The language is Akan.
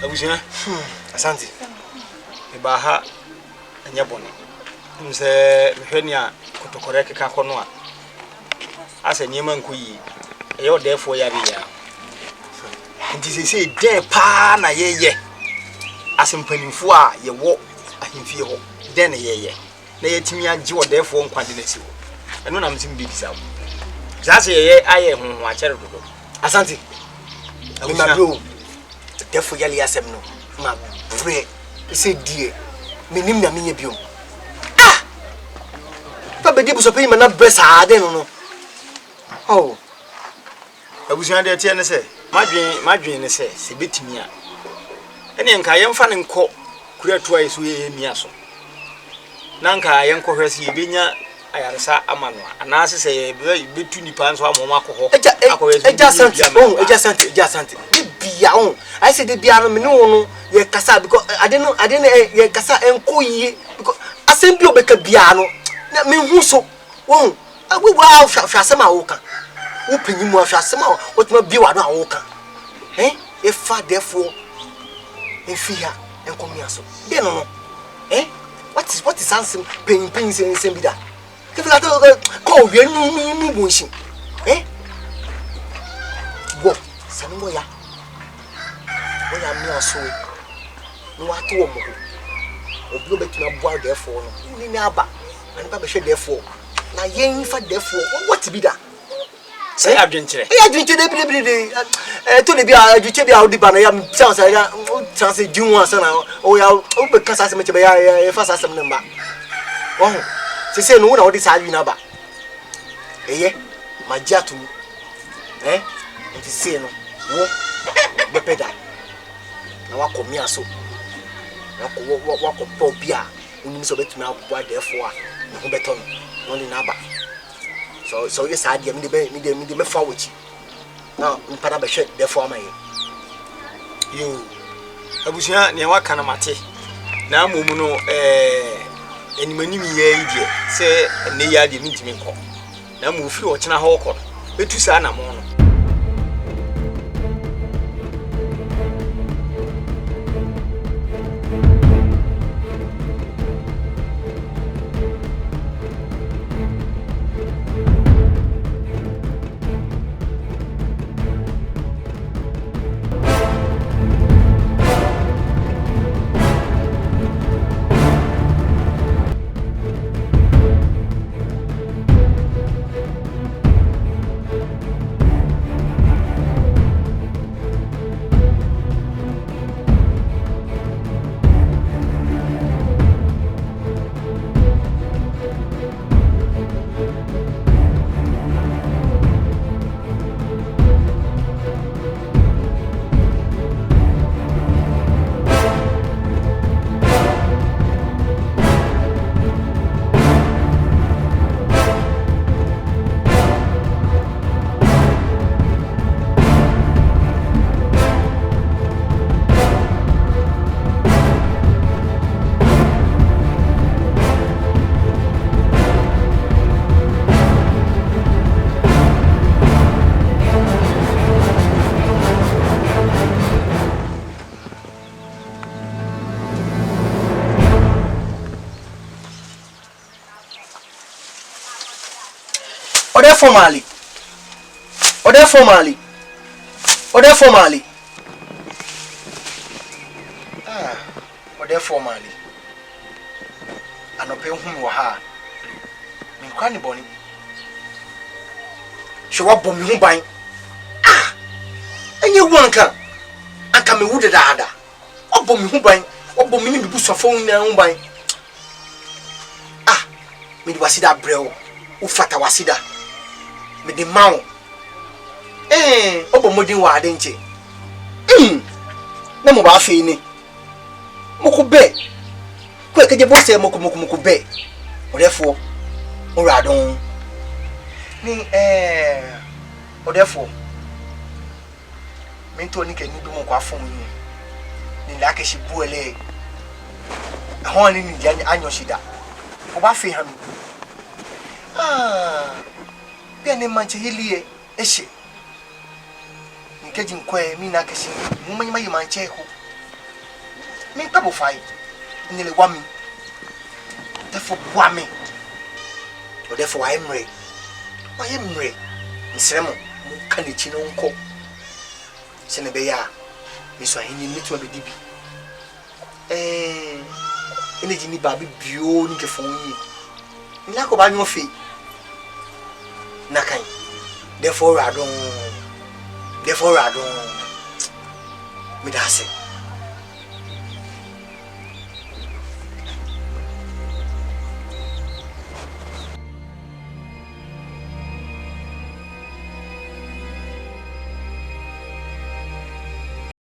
Abusia. Asante. Ibaha anya bone. Nse mehwani a kotokore keka kono a. Asa nyema nkoyi. Eyo defo ya biya. Nti sese de pa na yeye. Asempanyimfo a ye wo ahemfie ho. De na yeye. Na yetimi age wo defo nkwade na siwo. Eno na mtim bibisa wo. Jase yeye aye honho a kere dodo. Asante. Abusia bro. Defo yali asem no. Ma free. Say die. Menim na menye biom. Ah! Fa be di bu so pe na bresa ade no no. Oh. Abusia de tie ne se. Madwen ne se betimi a. Ene nka yemfa ne nko kuratu ayi so ye mia so. Na nka yenko hwese ye benya ayaresa amano anase se betu nipa nso amoma akọ eja sante bia on I say de bia no me no ye kasa because ade no ye kasa enko yi because asem bi obeka bia no na me hu so won we wa hwasem a wo ka wo panyimu hwasem a wo tuma bi wa no a wo ka e fa therefore e fia enko mi aso de no what is ansem pen sen bi da que fica ko wie nu bonsin wo sanu ya mi aso no wa to mo ko obi obetuna boa therefore no ni aba ani ba be hwe therefore na yen fa therefore what be da say adwenkyere adwenkyere bi to le bi adwenkyere bi a odi ba na ya chance ya chance jinwu asa na o ya o be kasa se me che be ya fa sa sem ne mba oh se se no na odi sa wi na ba eye magiatu nti se no wo be peda na wako mi aso na wako po bia unim so betumi aboa therefore a no beto no ni na ba so yes I me de me fa wuchi na mpada be hwe therefore amaye yo abusia ne waka na mate na amomu no enimani ye idie se ne ya de mintimi nko na mo fi o kina ha okọ betu sa na mo no Ode formally anope hu wo ha me kwa ni boni she wa bom hu ban enye wu anka me wude daada obom hu ban obom ni bibu sofo na hu ban me di wasida brew u fata wasida me di mawo obom modin wa ade nche na mo ba fe ni mokube ko ekeje bo se mokube odefo oradon ni odefo mento ni ke ni bi mo kwa fon ni la ke shi buele ahon ni dia anyo shida o ba fe han bia ne manche hilie ehye ni keji nkwe mi na ke shi mo manyi manche ho Me pebo fai. Ni le wami. Therefore wami. Or therefore I am re. I am re. Nsremo ka ne chi no nko. Se ne be ya. Me so ahini mitu be dibi. Ene jini ba bi bio ni ke fon yi. Ni la ko ba nyo fe. Na kan. Therefore I don't. Me da se.